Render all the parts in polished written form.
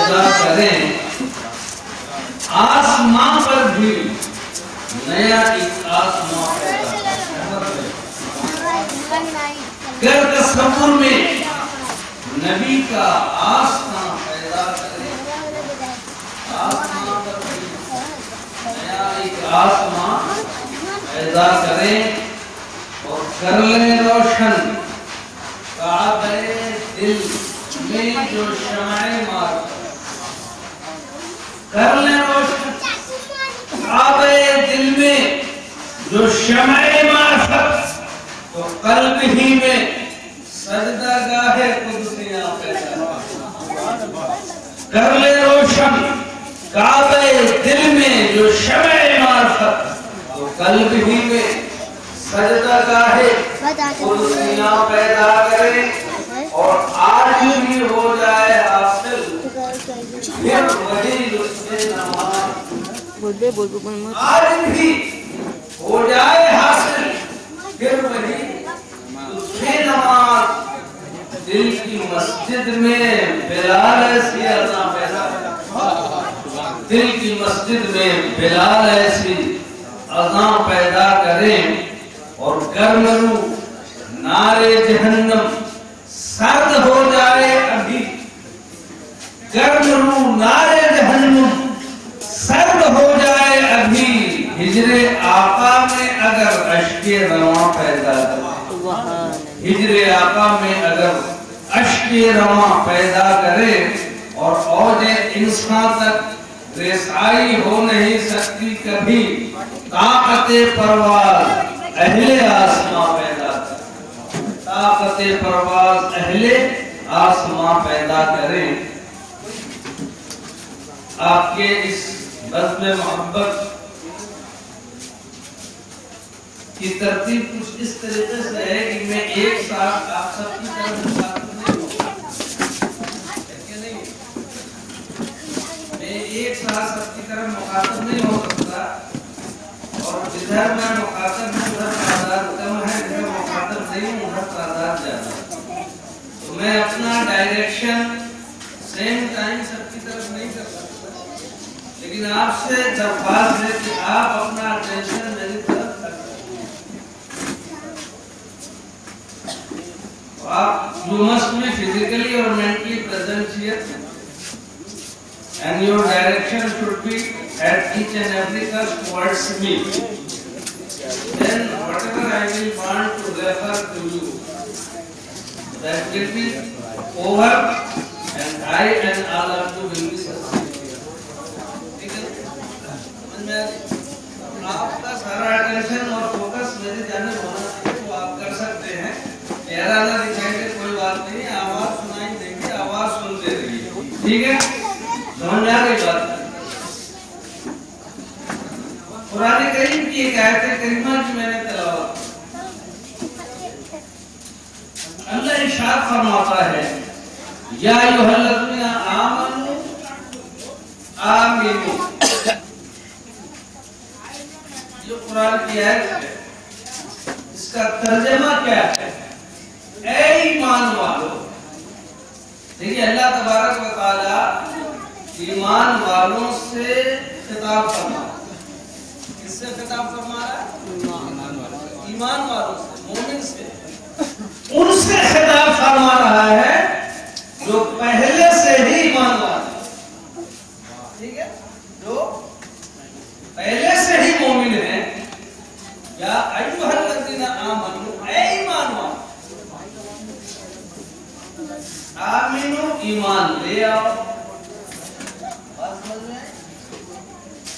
پیدا کریں، آسمان پر بھی نیا ایک آسمان پیدا کریں۔ گر تصور میں نبی کا آسمان پیدا کریں، آسمان پر بھی نیا ایک آسمان پیدا کریں اور کر لیں روشن کعبہ دل میں جو شمع مار، کر لیں روشن کعبہ دل میں جو شمع معرفت، تو قلب ہی میں سجدہ گاہ قدسیاں پیدا کر لیں روشن کعبہ دل میں جو شمع معرفت، تو قلب ہی میں سجدہ گاہ قدسیاں پیدا کریں اور آج بھی ہو جائے حاصل پھر وہی لطف نماز، آج بھی ہو جائے حاصل پھر وہی لطف نماز۔ دل کی مسجد میں بلال ایسی اذان پیدا کریں، دل کی مسجد میں بلال ایسی اذان پیدا کریں اور گرم رو نارے جہنم سرد ہو جائے ابھی، گرم رو نارے جہنم سرد ہو جائے ابھی، ہجر آقا میں اگر اشک رواں پیدا کرے، ہجر آقا میں اگر اشک رواں پیدا کرے اور اوج انسان تک رسائی ہو نہیں سکتی کبھی، طاقت پرواز اہل آسمان پیدا کرے، طاقت پرواز اہل آسمان پیدا کریں۔ آپ کے اس بزم محبت کی ترتیب کچھ اس طریقے سے ہے کہ میں ایک ساتھ آپ سب کی طرف مخاطب نہیں ہوں، میں ایک ساتھ سب کی طرف مخاطب نہیں ہو سکتا، اور جدھر میں مخاطب ہوں ادھر تعداد کم ہے، جدھر مخاطب نہیں ہوں ادھر تعداد زیادہ، تو میں اپنا ڈائریکشن سیم ٹائم سب کی طرف نہیں کر سکتا، لیکن آپ سے درخواست ہے کہ آپ اپنا اٹینشن میری طرف you must be physically or mentally present here, and your direction should be at each and every turn towards me. Then whatever I will want to refer to you, that will be over, and I and all of you will be succeeding. سمجھ میں آپ کا سارا attention اور focus میری جانب ہونا چاہیے، وہ آپ کر سکتے ہیں، چہرہ نہ دکھائیں گے کوئی بات نہیں، آواز سنائی دیں گے، آواز سنتے رہیے، ٹھیک ہے؟ سمجھ میں آ گئی بات؟ قرآن کریم کی ایک آیت کریمہ کی میں نے تلاوت، اللہ ارشاد فرماتا ہے یا ایھا الذین آمنوا آمنوا، یہ قرآن کی آیت ہے، اس کا ترجمہ کیا ہے؟ اے ایمان والو۔ دیکھیے اللہ تبارک و تعالی ایمان والوں سے خطاب فرما رہا ہے، کس سے خطاب فرما رہا ہے؟ ایمان والوں سے، مومن سے، ان سے خطاب فرما رہا ہے جو پہلے سے ہی ایمان والے، ٹھیک ہے، جو پہلے سے ہی مومن ہیں، یا ایھا الذین آمنوا، اے ایمان والو، آمینو ایمان لے آؤ،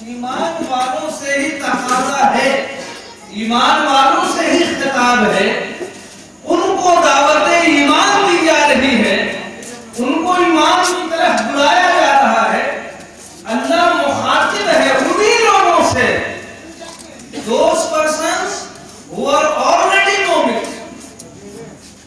ایمان والوں سے ہی تقاضا ہے، ایمان والوں سے ہی خطاب ہے، ان کو دعوت ایمان دی جا رہی ہے، ان کو ایمان کی طرف بلایا جا رہا ہے، اللہ مخاطب ہے انہی لوگوں سے، those persons who are already مومن،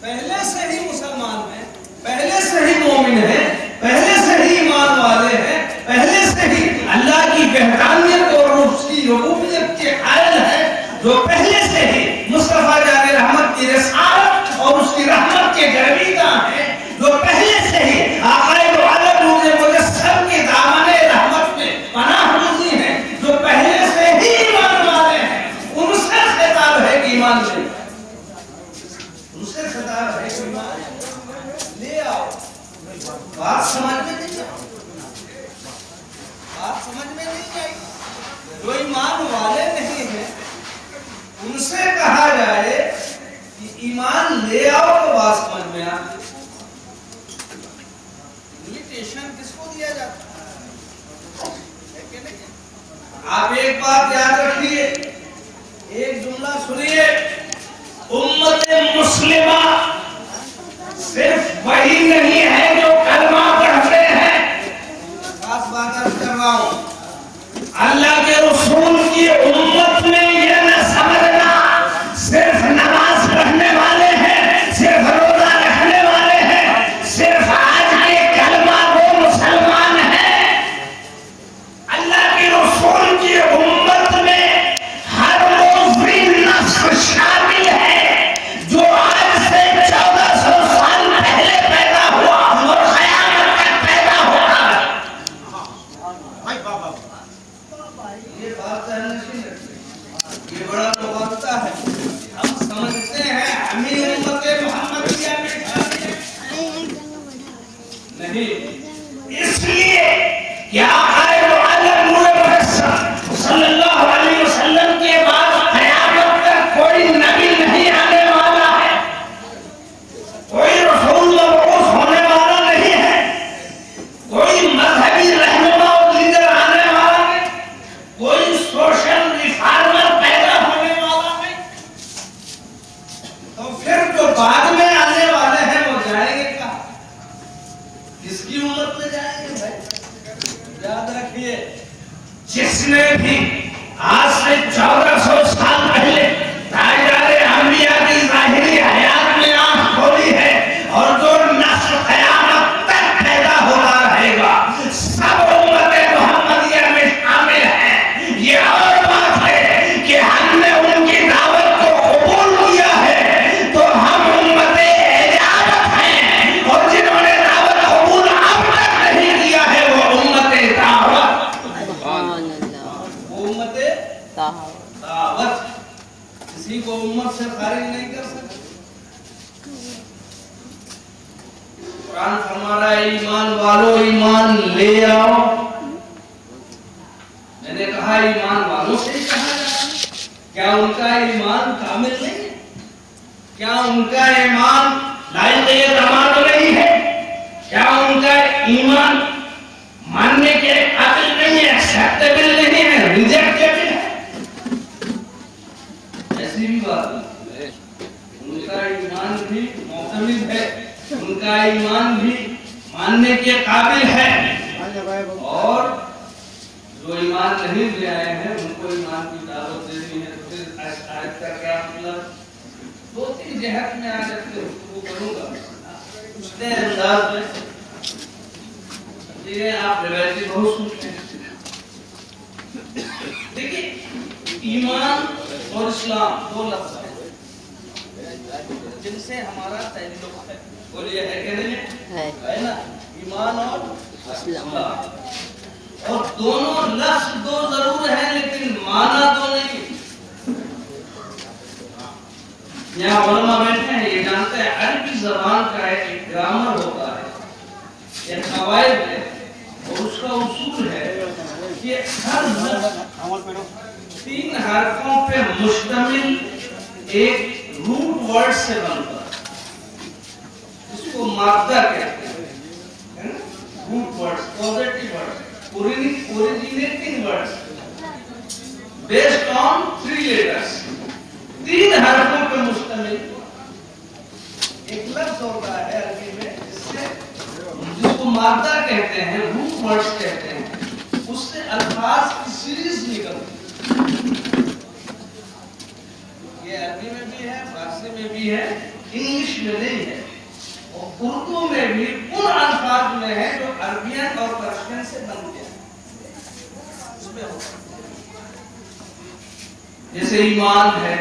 پہلے سے ہی مسلمان ہیں، پہلے سے ہی مومن ہیں، پہلے سے ہی ایمان والے ہیں، پہلے سے ہی اللہ کی وحدانیت اور اس کی ربوبیت کے قائل ہیں، جو پہلے سے ہی مصطفیٰ جان رحمت کی رسالت اور اس کی رحمت کے گرویدہ ہیں، جو پہلے سے ہی آقائے بات سمجھ میں نہیں آئی؟ بات سمجھ میں نہیں آئی؟ جو ایمان والے نہیں ہیں ان سے کہا جائے کہ ایمان لے آؤ تو بات سمجھ میں آتی. انویٹیشن کس کو دیا جاتا ہے کہ نہیں؟ آپ ایک بات یاد رکھیے، ایک جملہ سنیے، امت مسلمہ صرف وہی نہیں ہے جو کلمہ پڑھتے ہیں. خاص بات عرض کر رہا ہوں، اللہ کے رسول کی امت میں یہ نہ سمجھنا صرف نماز پڑھنے والے ہیں، صرف روزہ رکھنے والے ہیں، صرف آج کے کلمہ وہ مسلمان ہیں. اللہ کے رسول کی امت میں ہر موذی نفس شامل ہے جو آج سے 1400 سال پہلے پیدا ہوا اور قیامت تک پیدا ہوگا. یہ بات یہ بڑا مبارکہ ہے. ہم سمجھتے ہیں ہمیں امت محمدیہ میں شامل ہے نہیں، اس لیے کیا صلی اللہ علیہ وسلم کے بعد قیامت تک کوئی نبی نہیں آنے والا ہے، کوئی رسول مبعوث ہونے والا نہیں ہے، کوئی مذہبی رہنما اور لیڈر آنے والا نہیں، کوئی سوشل ریفارمر پیدا ہونے والا نہیں. تو پھر جو بعد میں آنے والے ہیں وہ جائیں گے کہاں؟ کس کی امت میں جائیں گے بھائی؟ یاد رکھیے، جس نے بھی آج سے 1400 سال پہلے تاجدار انبیاء کی ظاہری حیات میں آنکھ کھولی ہے اور جو نسل قیامت تک پیدا ہوتا رہے گا سب امت محمدیہ میں شامل ہیں. یہ اور بات ہے کہ ہم نے ان کی دعوت کو قبول کیا ہے تو ہم امت اجابت ہیں، اور جنہوں نے دعوت قبول اب تک نہیں کیا ہے وہ امت دعوت. دعوت کسی کو امت سے خارج نہیں کر سکتے. قرآن فرما رہا ہے ایمان والو ایمان لے آؤ. میں نے کہا ایمان والوں سے ہی کہا جاتا ہے. کیا ان کا ایمان کامل نہیں ہے؟ کیا ان کا ایمان لائق اعتماد نہیں ہے؟ کیا ان کا ایمان ماننے کے قابل نہیں ہے، ایکسیپٹیبل نہیں ہے، ریجیکٹیبل ہے؟ ایسی بھی بات ہے. ان کا ایمان بھی معتمد ہے، ان کا ایمان بھی ماننے کے قابل ہے، اور جو ایمان نہیں لے آئے ہیں ان کو ایمان کی دعوت دینی ہے. تو پھر آیت کا کیا مطلب؟ 2-3 جہت میں آج اپنے گفتگو کروں گا اس نے انداز میں. یہ آپ روایتی بہت سنتے ہیں. دیکھیے، ایمان اور اسلام 2 لفظ ہیں جن سے ہمارا تعلق ہے. بولیے ہے کہ نہیں ہے نا؟ ایمان اور اسلام. اور دونوں لفظ 2 ضرور ہیں لیکن معنی 2 نہیں. یہاں علماء بیٹھے ہیں یہ جانتے ہیں عربی زبان کا ایک گرامر ہوتا ہے، ایک قواعد ہے، اور اس کا اصول ہے کہ ہر لفظ 3 حرفوں پہ مشتمل ایک روٹ ورڈ سے بنتا ہے. اس کو مادہ کہتے ہیں. Root word, positive word, originating word based on 3 letters. 3 حرفوں پہ مشتمل ایک لفظ ہوتا ہے عربی میں جس کو مادہ کہتے ہیں، روٹ ورڈز کہتے ہیں. اس سے الفاظ کی سیریز نکلتی ہے. یہ عربی میں بھی ہے، فارسی میں بھی ہے، انگلش میں نہیں ہے، اور اردو میں بھی ان الفاظ میں ہے جو عربین اور پرشین سے بن گیا. اس میں ہوتا جیسے ایمان ہے،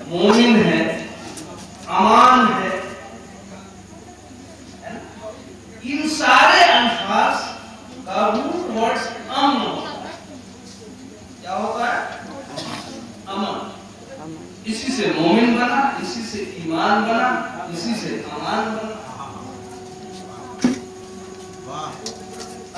مومن ہے، امان ہے. ان سارے الفاظ کا روٹ ورڈز امن ہوتا ہے. کیا ہوتا ہے؟ امن. اسی سے مومن بنا، اسی سے ایمان بنا، اسی سے امان بنا.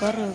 Karo.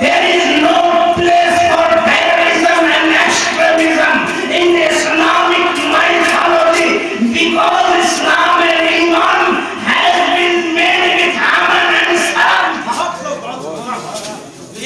there is no place for terrorism and extremism in Islamic mythology, because Islam and Iman has been made with aman and salam.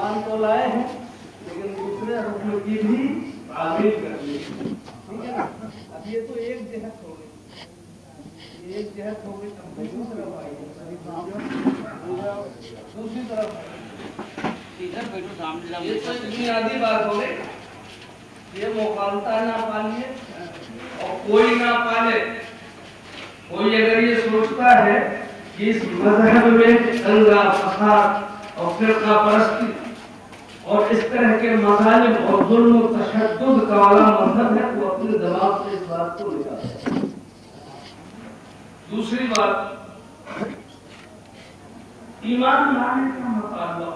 ایمان تو لائے ہیں لیکن دوسرے رکن کی بھی تعمیر کر لی. ٹھیک ہے نا. اب یہ تو ایک جہت ہو گئی, ایک جہت ہو گئی. اب دوسری طرف آئیے, دوسری طرف یہ تو بنیادی بات ہو گئی. یہ مخالطہ نہ پالیے اور کوئی نہ پالے. کوئی اگر یہ سوچتا ہے کہ اس مذہب میں دنگا فساد اور فرقہ پرستی اور اس طرح کے مظالم اور ظلم و تشدد کا والا مذہب ہے, وہ اپنے دماغ سے اس بات کو نکالتا ہے. دوسری بات, ایمان لانے کا مطالبہ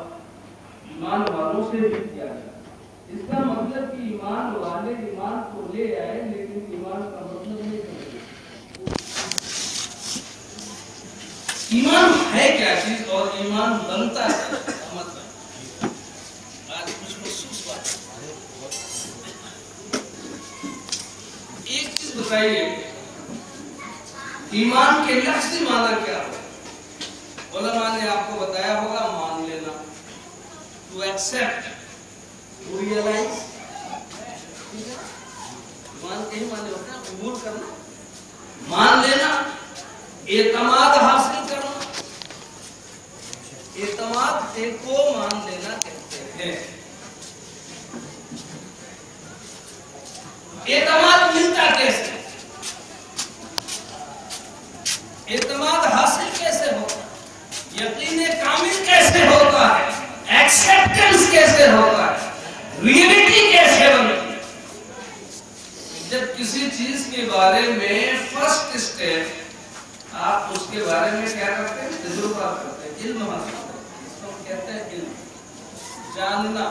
ایمان والوں سے بھی کیا جائے. اس کا مطلب کہ ایمان والے ایمان کو لے آئے لیکن ایمان کا مطلب نہیں کرتے. ایمان ہے کیا چیز اور ایمان بنتا ہے مطلب آج کچھ محسوس بات. ایک چیز بتائیے, ایمان کے لفظی معنی کیا ہو؟ علماء نے آپ کو بتایا ہوگا مان لینا, ٹو ایکسپٹ, ٹو ریئلائز. ایمان کے ہی معنی ہوتا ہے قبول کرنا, مان لینا, اعتماد حاصل کرنا. اعتماد کو مان لینا کہتے ہیں. اعتماد ملتا کیسے, اعتماد حاصل کیسے ہوتا ہے, یقین کامل کیسے ہوتا ہے, ایکسپٹنس کیسے ہوتا ہے, ریئلٹی کیسے بنتی ہے. جب کسی چیز کے بارے میں فرسٹ اسٹیپ آپ اس کے بارے میں کیا کرتے ہیں, تجربہ کرتے ہیں, علم حاصل کرتے ہیں. اس کو کہتے ہیں علم, جاننا.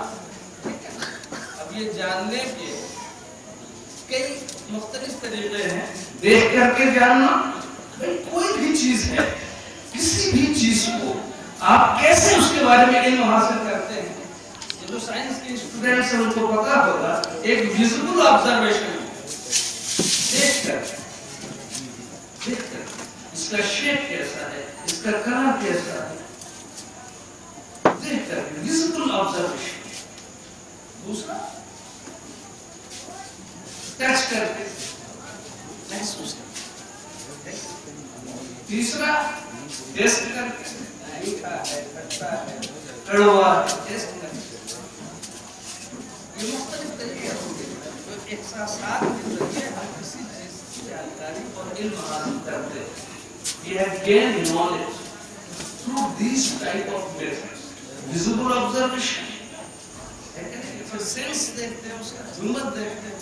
اب یہ جاننے کے کئی مختلف طریقے ہیں. دیکھ کر کے جاننا, کوئی بھی چیز ہے, کسی بھی چیز کو آپ کیسے اس کے بارے میں علم حاصل کرتے ہیں. جو سائنس کے اسٹوڈنٹس ہیں ان کو پتا ہوگا ایک ویزیبل آبزرویشن, دیکھ کر اس کا شیپ کیسا ہے, اس کا کلر کیسا ہے, دیکھ کر ویزیبل آبزرویشن. دوسرا ٹچ کر کے محسوس کر. تیسرا ٹیسٹ کر کے, میٹھا ہے, کھٹا ہے, کڑوا ہے, ٹیسٹ کر کے. یہ مختلف طریقے ہوتے ہیں جو احساسات کے ذریعے ہم کسی چیز کی جانکاری اور علم حاصل کرتے ہیں. We have gained knowledge through these type of methods. Visible observation. Sense دیکھتے ہیں, اس کا جمت دیکھتے ہیں,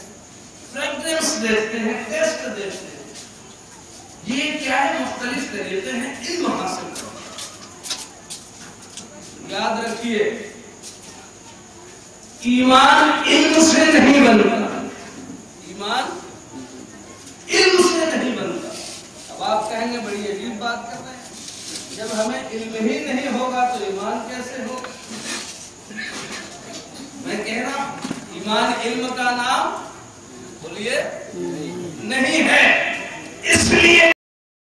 fragrance دیکھتے ہیں, taste دیکھتے ہیں. یہ کیا ہے, مختلف طریقے ہیں علم حاصل کرنے. یاد رکھیے, ایمان علم سے نہیں بنتا, ایمان علم سے نہیں بنتا. اب آپ کہیں گے بڑی عجیب بات کر رہے ہیں, جب ہمیں علم ہی نہیں ہوگا تو ایمان کیسے ہوگا. میں کہہ رہا ہوں ایمان علم کا نام بولیے نہیں ہے, اس لیے